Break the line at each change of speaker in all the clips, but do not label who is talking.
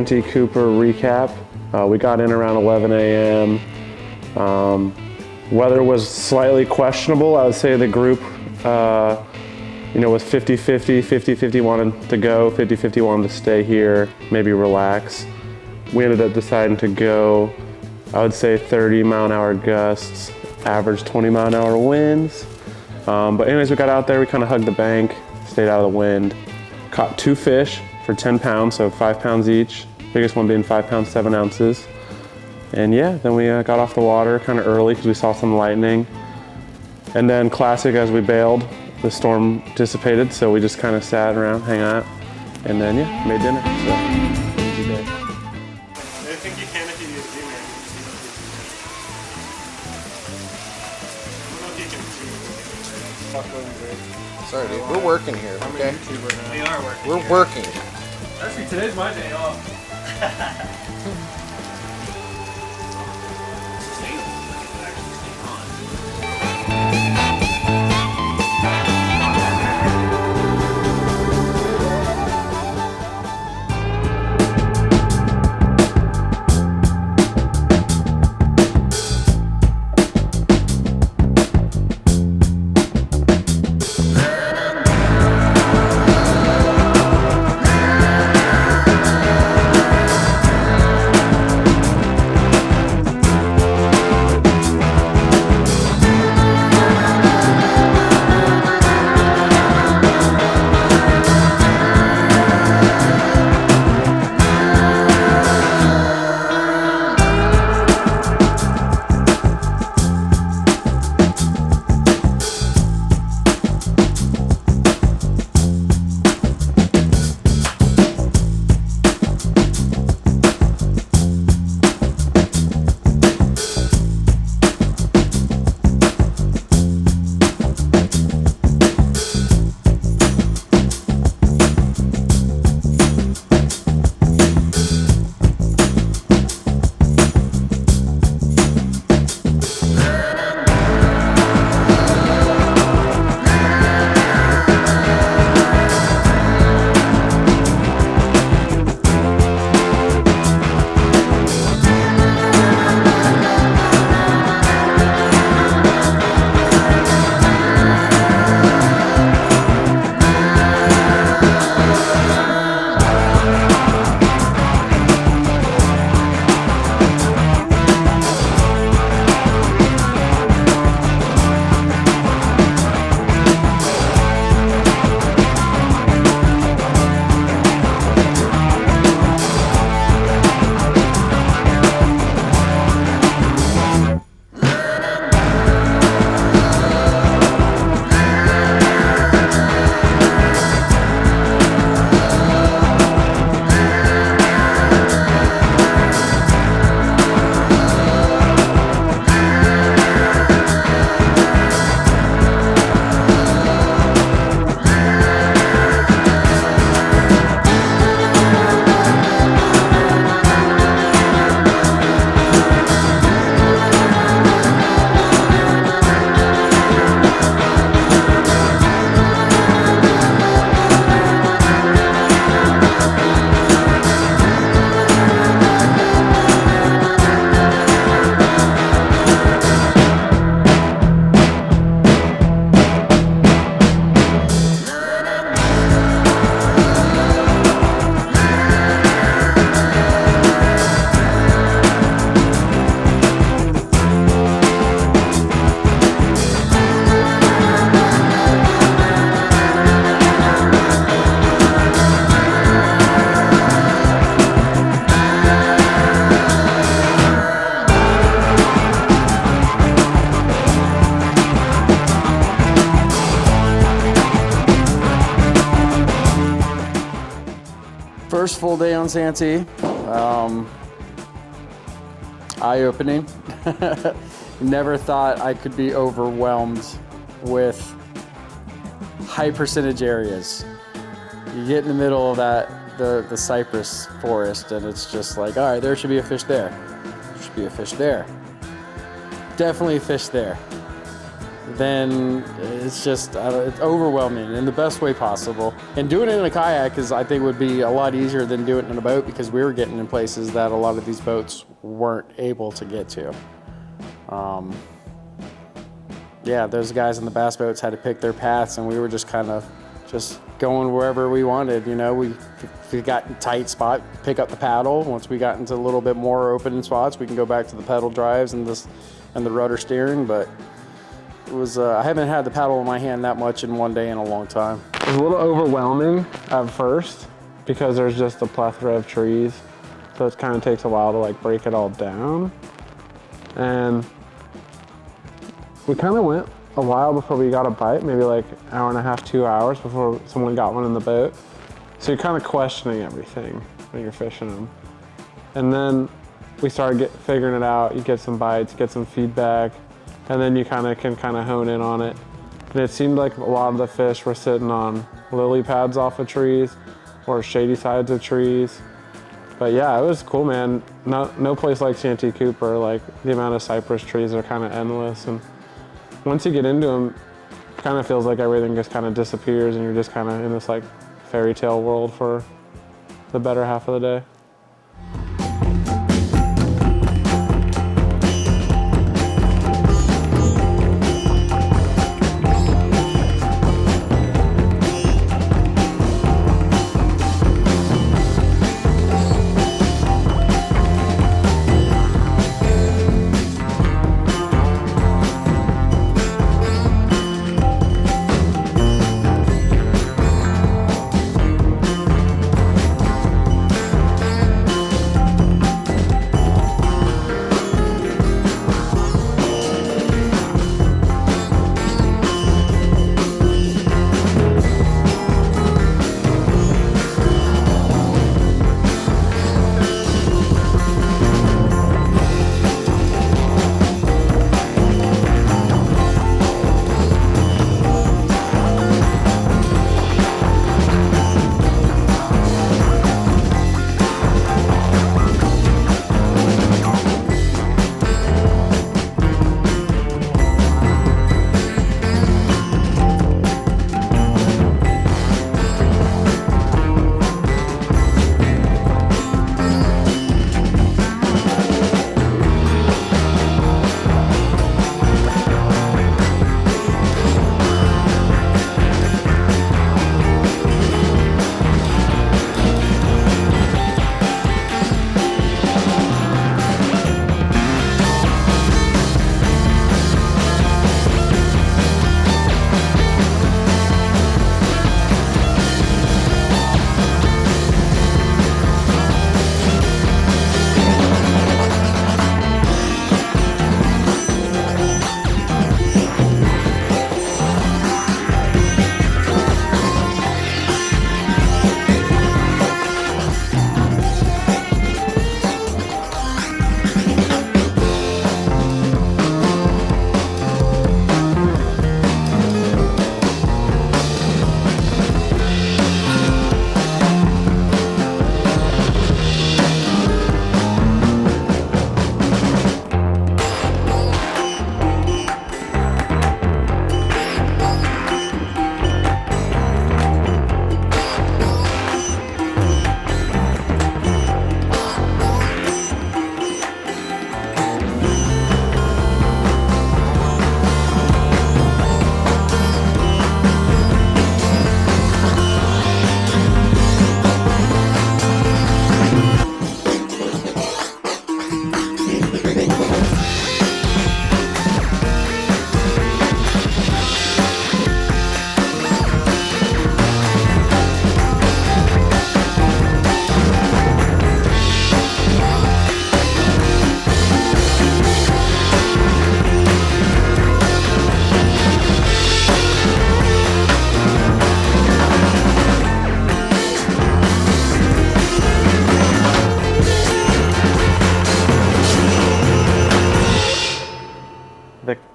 Santee-Cooper recap. We got in around 11 a.m. Weather was slightly questionable. I would say the group was 50-50. 50-50 wanted to go, 50-50 wanted to stay here, maybe relax. We ended up deciding to go, I would say 30-mile-an-hour gusts, average 20-mile-an-hour winds. But anyways, we got out there, we kind of hugged the bank, stayed out of the wind. Caught 2 fish for 10 pounds, so 5 pounds each. Biggest one being 5 pounds, 7 ounces. And yeah, then we got off the water kind of early because we saw some lightning. And then classic, as we bailed, the storm dissipated, so we just kind of sat around, hang out, and then yeah, made dinner. So, easy day.
I think you can if you use Zoom. I don't know if you can.
Sorry, dude. We're working here, okay?
We are working.
We're working.
Actually, today's my day off.
First full day on Santee. Eye-opening. Never thought I could be overwhelmed with high percentage areas. You get in the middle of the cypress forest and it's just like, all right, there should be a fish there. There should be a fish there. Definitely a fish there. then it's just it's overwhelming in the best way possible. And doing it in a kayak I think would be a lot easier than doing it in a boat, because we were getting in places that a lot of these boats weren't able to get to. Yeah, those guys in the bass boats had to pick their paths, and we were just kind of just going wherever we wanted. You know, we got in a tight spot, pick up the paddle. Once we got into a little bit more open spots, we can go back to the pedal drives and the rudder steering. But it was I haven't had the paddle in my hand that much in one day in a long time.
It was a little overwhelming at first because there's just a plethora of trees, so it kind of takes a while to like break it all down. And we kind of went a while before we got a bite, maybe like an hour and a half, 2 hours before someone got one in the boat. So you're kind of questioning everything when you're fishing them. And then we started figuring it out. You get some bites, get some feedback, and then you can hone in on it. And it seemed like a lot of the fish were sitting on lily pads off of trees or shady sides of trees. But yeah, it was cool, man. No place like Santee-Cooper. Like, the amount of cypress trees are kind of endless, and once you get into them, it kind of feels like everything just kind of disappears, and you're just kind of in this like fairy tale world for the better half of the day.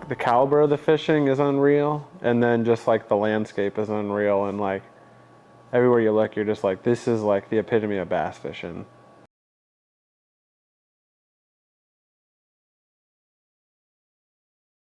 The caliber of the fishing is unreal, and then just like the landscape is unreal, and like everywhere you look you're just like, this is like the epitome of bass fishing.